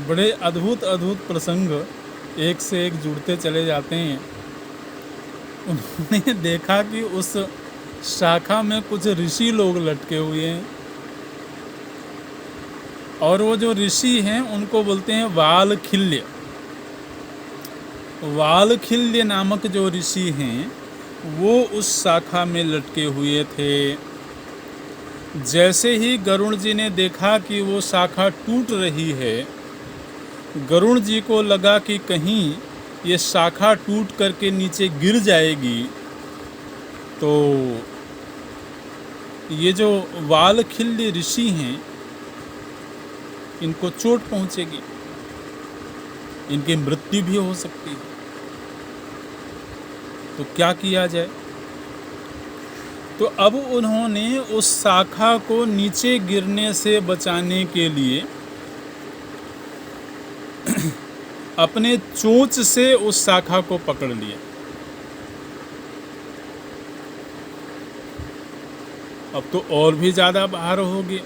बड़े अद्भुत अद्भुत प्रसंग एक से एक जुड़ते चले जाते हैं। उन्होंने देखा कि उस शाखा में कुछ ऋषि लोग लटके हुए हैं और वो जो ऋषि हैं उनको बोलते हैं वालखिल्य। वालखिल्य नामक जो ऋषि हैं वो उस शाखा में लटके हुए थे। जैसे ही गरुड़ जी ने देखा कि वो शाखा टूट रही है, गरुड़ जी को लगा कि कहीं ये शाखा टूट करके नीचे गिर जाएगी तो ये जो वालखिल्य ऋषि हैं इनको चोट पहुंचेगी, इनकी मृत्यु भी हो सकती है। तो क्या किया जाए? तो अब उन्होंने उस शाखा को नीचे गिरने से बचाने के लिए अपने चोंच से उस शाखा को पकड़ लिया। अब तो और भी ज़्यादा बाहर हो गया।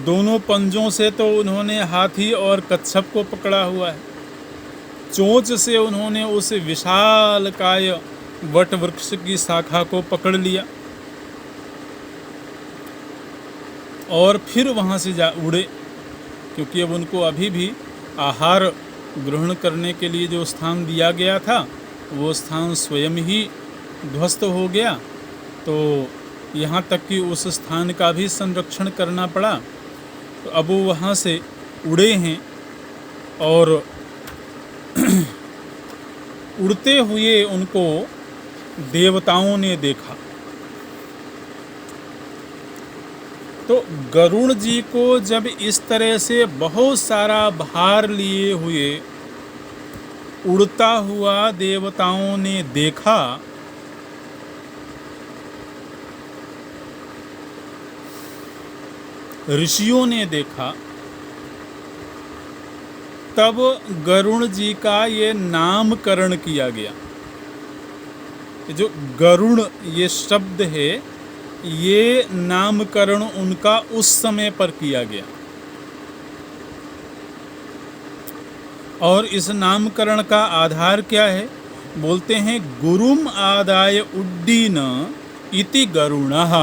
दोनों पंजों से तो उन्होंने हाथी और कच्छप को पकड़ा हुआ है, चोंच से उन्होंने उस विशालकाय वट वृक्ष की शाखा को पकड़ लिया और फिर वहाँ से जा उड़े, क्योंकि अब उनको अभी भी आहार ग्रहण करने के लिए जो स्थान दिया गया था वो स्थान स्वयं ही ध्वस्त हो गया। तो यहाँ तक कि उस स्थान का भी संरक्षण करना पड़ा। तो अब वो वहाँ से उड़े हैं और उड़ते हुए उनको देवताओं ने देखा। तो गरुड़ जी को जब इस तरह से बहुत सारा भार लिए हुए उड़ता हुआ देवताओं ने देखा ऋषियों ने देखा, तब गरुड़ जी का ये नामकरण किया गया। जो गरुड़ ये शब्द है, ये नामकरण उनका उस समय पर किया गया। और इस नामकरण का आधार क्या है? बोलते हैं गुरुम आदाय उड्डीन इति गरुणः।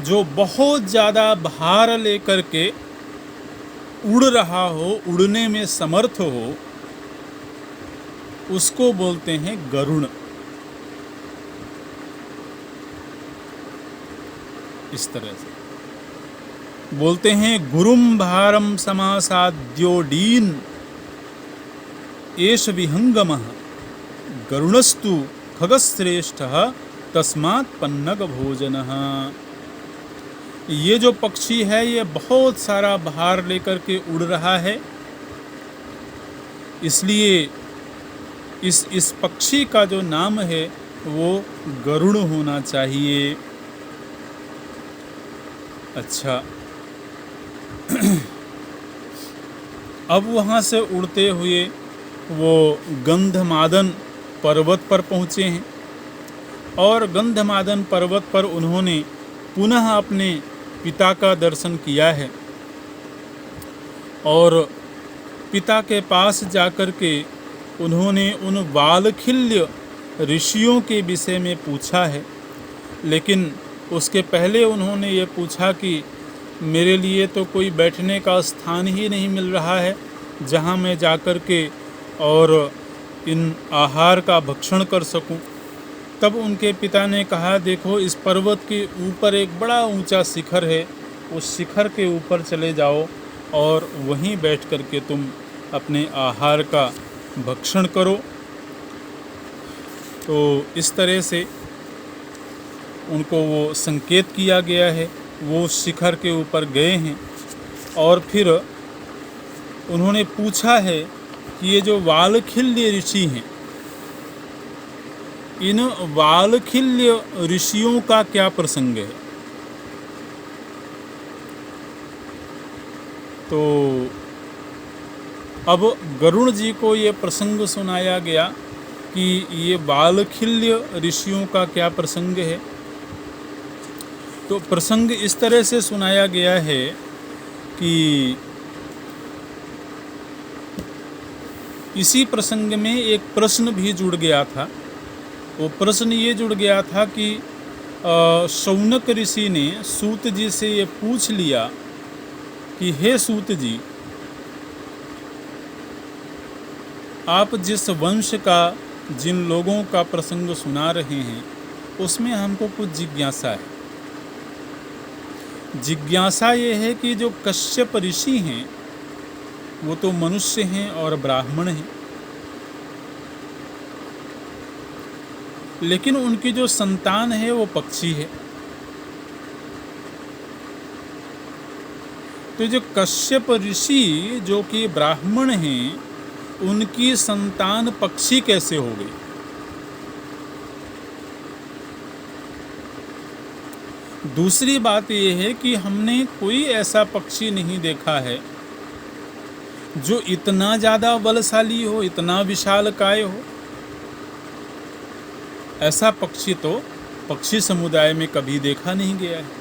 जो बहुत ज़्यादा भार लेकर के उड़ रहा हो, उड़ने में समर्थ हो, उसको बोलते हैं गरुण। इस तरह से बोलते हैं गुरुम भारम समासाद्योडीन एष विहंगमः गरुणस्तु खगश्रेष्ठः तस्मात् पन्नग भोजनः। ये जो पक्षी है ये बहुत सारा भार लेकर के उड़ रहा है, इसलिए इस पक्षी का जो नाम है वो गरुड़ होना चाहिए। अच्छा, अब वहाँ से उड़ते हुए वो गंधमादन पर्वत पर पहुँचे हैं और गंधमादन पर्वत पर उन्होंने पुनः अपने पिता का दर्शन किया है और पिता के पास जाकर के उन्होंने उन वालखिल्य ऋषियों के विषय में पूछा है। लेकिन उसके पहले उन्होंने ये पूछा कि मेरे लिए तो कोई बैठने का स्थान ही नहीं मिल रहा है जहाँ मैं जाकर के और इन आहार का भक्षण कर सकूं। तब उनके पिता ने कहा, देखो इस पर्वत के ऊपर एक बड़ा ऊंचा शिखर है, उस शिखर के ऊपर चले जाओ और वहीं बैठ कर के तुम अपने आहार का भक्षण करो। तो इस तरह से उनको वो संकेत किया गया है, वो शिखर के ऊपर गए हैं और फिर उन्होंने पूछा है कि ये जो वालखिल्य ऋषि हैं, इन वालखिल्य ऋषियों का क्या प्रसंग है। तो अब गरुड़ जी को ये प्रसंग सुनाया गया कि ये वालखिल्य ऋषियों का क्या प्रसंग है। तो प्रसंग इस तरह से सुनाया गया है कि इसी प्रसंग में एक प्रश्न भी जुड़ गया था। वो प्रश्न ये जुड़ गया था कि शौनक ऋषि ने सूत जी से ये पूछ लिया कि हे सूत जी, आप जिस वंश का जिन लोगों का प्रसंग सुना रहे हैं उसमें हमको कुछ जिज्ञासा है। जिज्ञासा ये है कि जो कश्यप ऋषि हैं वो तो मनुष्य हैं और ब्राह्मण हैं, लेकिन उनकी जो संतान है वो पक्षी है। तो जो कश्यप ऋषि जो कि ब्राह्मण हैं उनकी संतान पक्षी कैसे हो गई? दूसरी बात यह है कि हमने कोई ऐसा पक्षी नहीं देखा है जो इतना ज़्यादा बलशाली हो, इतना विशालकाय हो। ऐसा पक्षी तो पक्षी समुदाय में कभी देखा नहीं गया है।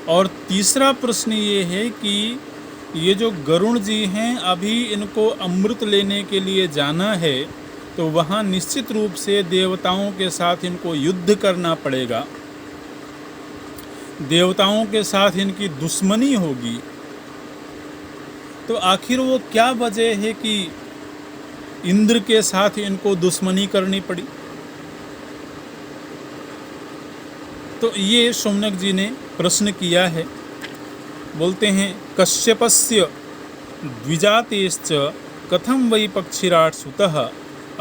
और तीसरा प्रश्न ये है कि ये जो गरुण जी हैं अभी इनको अमृत लेने के लिए जाना है, तो वहाँ निश्चित रूप से देवताओं के साथ इनको युद्ध करना पड़ेगा, देवताओं के साथ इनकी दुश्मनी होगी। तो आखिर वो क्या वजह है कि इंद्र के साथ इनको दुश्मनी करनी पड़ी? तो ये शौनक जी ने प्रश्न किया है। बोलते हैं, कश्यपस्य द्विजातेश्च कथम वै पक्षिराट सुतः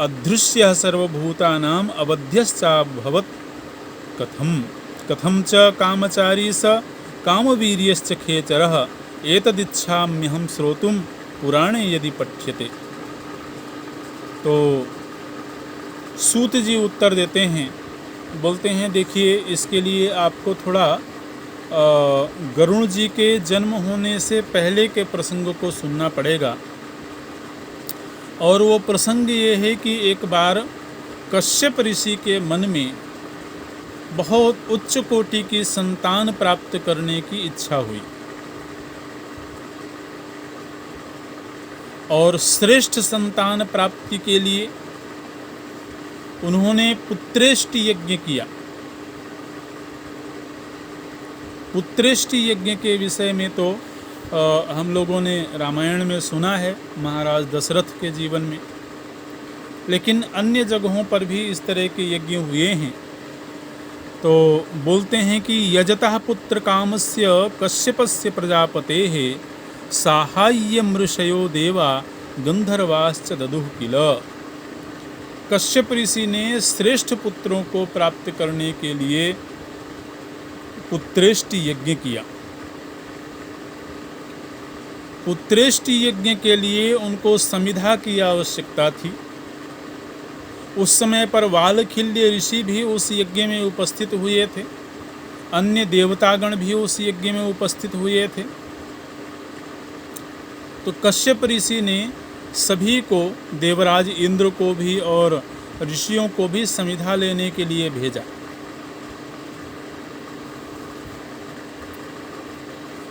अदृश्यः सर्वभूतानां अवध्यश्चाभवत् कथम कथम च कामचारी स कामवीर्यश्च खेचरः एतदिच्छाम्यहं श्रोतुं पुराणे यदि पठ्यते। तो सूत जी उत्तर देते हैं, बोलते हैं, देखिए इसके लिए आपको थोड़ा गरुण जी के जन्म होने से पहले के प्रसंग को सुनना पड़ेगा। और वो प्रसंग ये है कि एक बार कश्यप ऋषि के मन में बहुत उच्च कोटि की संतान प्राप्त करने की इच्छा हुई और श्रेष्ठ संतान प्राप्ति के लिए उन्होंने पुत्रेष्टि यज्ञ किया। पुत्रेष्टि यज्ञ के विषय में तो हम लोगों ने रामायण में सुना है, महाराज दशरथ के जीवन में, लेकिन अन्य जगहों पर भी इस तरह के यज्ञ हुए हैं। तो बोलते हैं कि यजतः पुत्र कामस्य कश्यपस्य प्रजापतेः साहाय्यम ऋषयो देवा गंधर्वाश्च ददुः किल। कश्यप ऋषि ने श्रेष्ठ पुत्रों को प्राप्त करने के लिए पुत्रेष्टि यज्ञ किया। पुत्रेष्टि यज्ञ के लिए उनको समिधा की आवश्यकता थी। उस समय पर वालखिल्य ऋषि भी उस यज्ञ में उपस्थित हुए थे, अन्य देवतागण भी उस यज्ञ में उपस्थित हुए थे। तो कश्यप ऋषि ने सभी को, देवराज इंद्र को भी और ऋषियों को भी समिधा लेने के लिए भेजा।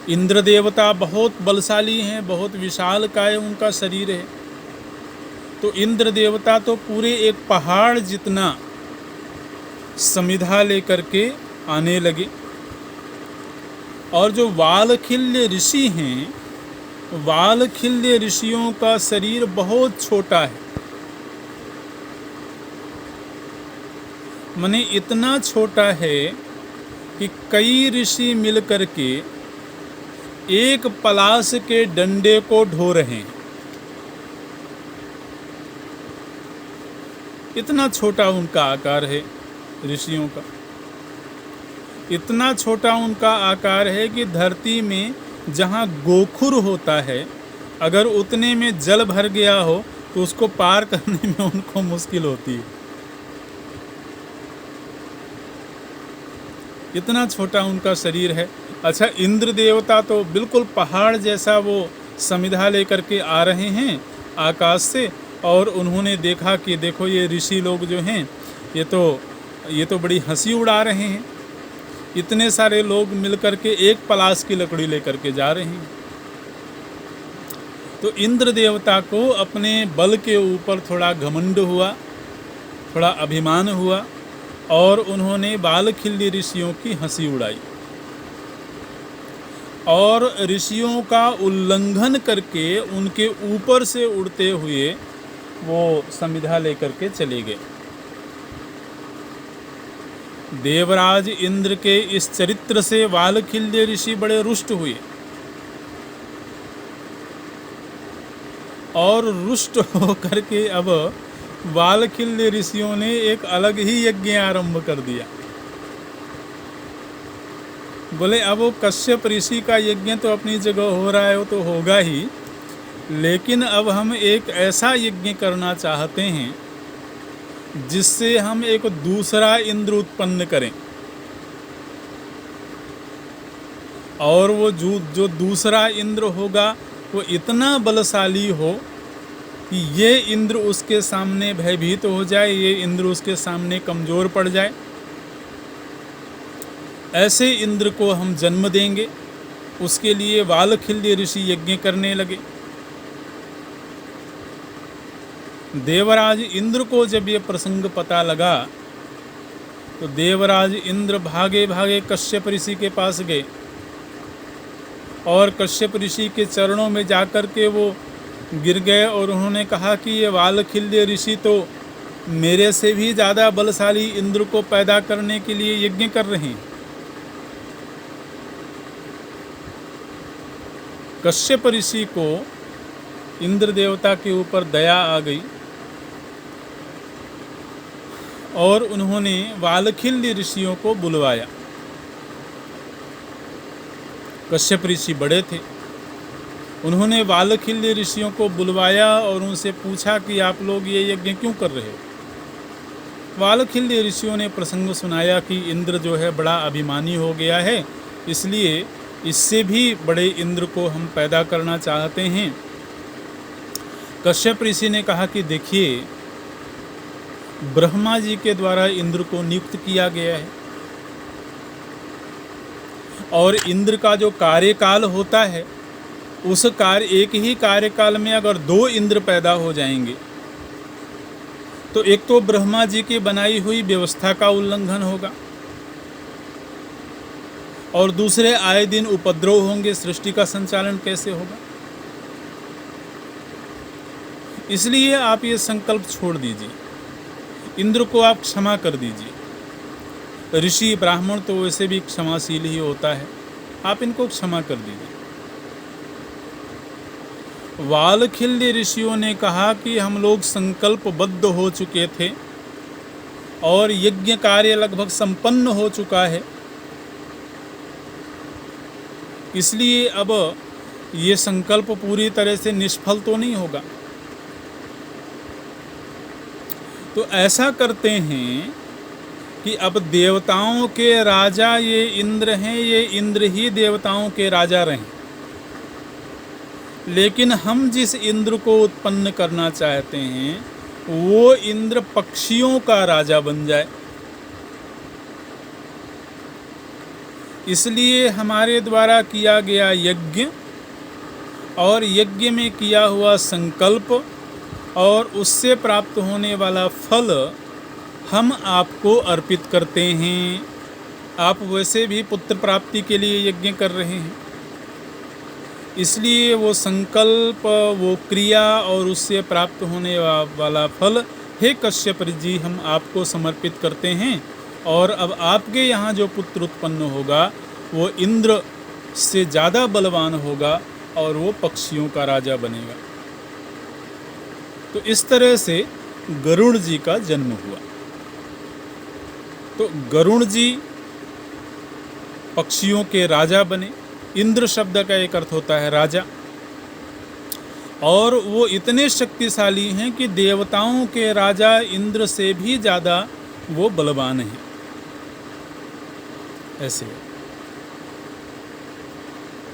इंद्र देवता बहुत बलशाली हैं, बहुत विशालकाय उनका शरीर है। तो इंद्र देवता तो पूरे एक पहाड़ जितना समिधा लेकर के आने लगे। और जो वालखिल्य ऋषि हैं, वालखिल्य ऋषियों का शरीर बहुत छोटा है, माने इतना छोटा है कि कई ऋषि मिलकर के एक पलाश के डंडे को ढो रहे हैं। इतना छोटा उनका आकार है ऋषियों का। इतना छोटा उनका आकार है कि धरती में जहाँ गोखुर होता है, अगर उतने में जल भर गया हो तो उसको पार करने में उनको मुश्किल होती है। इतना छोटा उनका शरीर है। अच्छा, इंद्र देवता तो बिल्कुल पहाड़ जैसा वो समिधा लेकर के आ रहे हैं आकाश से, और उन्होंने देखा कि देखो ये ऋषि लोग जो हैं ये तो बड़ी हंसी उड़ा रहे हैं। इतने सारे लोग मिलकर के एक पलाश की लकड़ी लेकर के जा रहे हैं। तो इंद्र देवता को अपने बल के ऊपर थोड़ा घमंड हुआ, थोड़ा अभिमान हुआ, और उन्होंने वालखिल्य ऋषियों की हंसी उड़ाई। और ऋषियों का उल्लंघन करके उनके ऊपर से उड़ते हुए वो समिधा लेकर के चले गए। देवराज इंद्र के इस चरित्र से वालखिल्य ऋषि बड़े रुष्ट हुए और रुष्ट होकर के अब वालखिल्य ऋषियों ने एक अलग ही यज्ञ आरंभ कर दिया। बोले अब वो कश्यप ऋषि का यज्ञ तो अपनी जगह हो रहा है, वो तो होगा ही, लेकिन अब हम एक ऐसा यज्ञ करना चाहते हैं जिससे हम एक दूसरा इंद्र उत्पन्न करें, और वो जो दूसरा इंद्र होगा वो इतना बलशाली हो कि ये इंद्र उसके सामने भयभीत हो जाए, ये इंद्र उसके सामने कमज़ोर पड़ जाए। ऐसे इंद्र को हम जन्म देंगे। उसके लिए वालखिल्य ऋषि यज्ञ करने लगे। देवराज इंद्र को जब ये प्रसंग पता लगा तो देवराज इंद्र भागे भागे कश्यप ऋषि के पास गए और कश्यप ऋषि के चरणों में जाकर के वो गिर गए और उन्होंने कहा कि ये वालखिल्य ऋषि तो मेरे से भी ज़्यादा बलशाली इंद्र को पैदा करने के लिए यज्ञ कर रहे हैं। कश्यप ऋषि को इंद्र देवता के ऊपर दया आ गई और उन्होंने वालखिल्य ऋषियों को बुलवाया। कश्यप ऋषि बड़े थे, उन्होंने वालखिल्य ऋषियों को बुलवाया और उनसे पूछा कि आप लोग ये यज्ञ क्यों कर रहे हो। वालखिल्य ऋषियों ने प्रसंग सुनाया कि इंद्र जो है बड़ा अभिमानी हो गया है, इसलिए इससे भी बड़े इंद्र को हम पैदा करना चाहते हैं। कश्यप ऋषि ने कहा कि देखिए, ब्रह्मा जी के द्वारा इंद्र को नियुक्त किया गया है और इंद्र का जो कार्यकाल होता है उस एक ही कार्यकाल में अगर 2 इंद्र पैदा हो जाएंगे तो एक तो ब्रह्मा जी की बनाई हुई व्यवस्था का उल्लंघन होगा और दूसरे आए दिन उपद्रव होंगे, सृष्टि का संचालन कैसे होगा। इसलिए आप ये संकल्प छोड़ दीजिए, इंद्र को आप क्षमा कर दीजिए। ऋषि ब्राह्मण तो वैसे भी क्षमाशील ही होता है, आप इनको क्षमा कर दीजिए। वालखिल्य ऋषियों ने कहा कि हम लोग संकल्पबद्ध हो चुके थे और यज्ञ कार्य लगभग संपन्न हो चुका है, इसलिए अब ये संकल्प पूरी तरह से निष्फल तो नहीं होगा। तो ऐसा करते हैं कि अब देवताओं के राजा ये इंद्र हैं, ये इंद्र ही देवताओं के राजा रहें, लेकिन हम जिस इंद्र को उत्पन्न करना चाहते हैं वो इंद्र पक्षियों का राजा बन जाए। इसलिए हमारे द्वारा किया गया यज्ञ और यज्ञ में किया हुआ संकल्प और उससे प्राप्त होने वाला फल हम आपको अर्पित करते हैं। आप वैसे भी पुत्र प्राप्ति के लिए यज्ञ कर रहे हैं, इसलिए वो संकल्प, वो क्रिया और उससे प्राप्त होने वाला फल, हे कश्यप जी, हम आपको समर्पित करते हैं। और अब आपके यहाँ जो पुत्र उत्पन्न होगा वो इंद्र से ज़्यादा बलवान होगा और वो पक्षियों का राजा बनेगा। तो इस तरह से गरुड़ जी का जन्म हुआ। तो गरुड़ जी पक्षियों के राजा बने। इंद्र शब्द का एक अर्थ होता है राजा, और वो इतने शक्तिशाली हैं कि देवताओं के राजा इंद्र से भी ज़्यादा वो बलवान हैं। ऐसे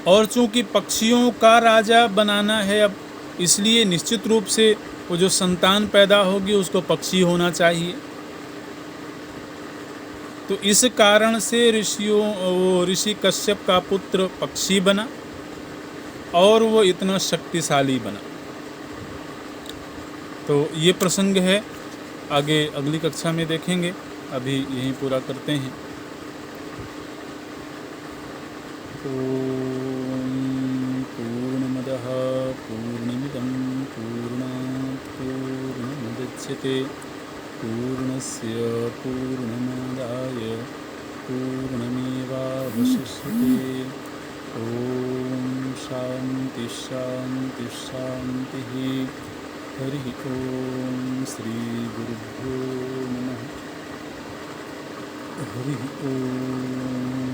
और चूंकि पक्षियों का राजा बनाना है अब, इसलिए निश्चित रूप से वो जो संतान पैदा होगी उसको पक्षी होना चाहिए। तो इस कारण से ऋषि कश्यप का पुत्र पक्षी बना और वो इतना शक्तिशाली बना। तो ये प्रसंग है, आगे अगली कक्षा में देखेंगे। अभी यहीं पूरा करते हैं। तो पूर्णमिदं पूर्णात् पूर्णमुदच्यते पूर्णस्य पूर्णमादाय पूर्णमेवावशिष्यते ॐ शान्ति शान्ति शान्तिः हरिः ॐ श्रीगुरुभ्यो नमः हरिः ॐ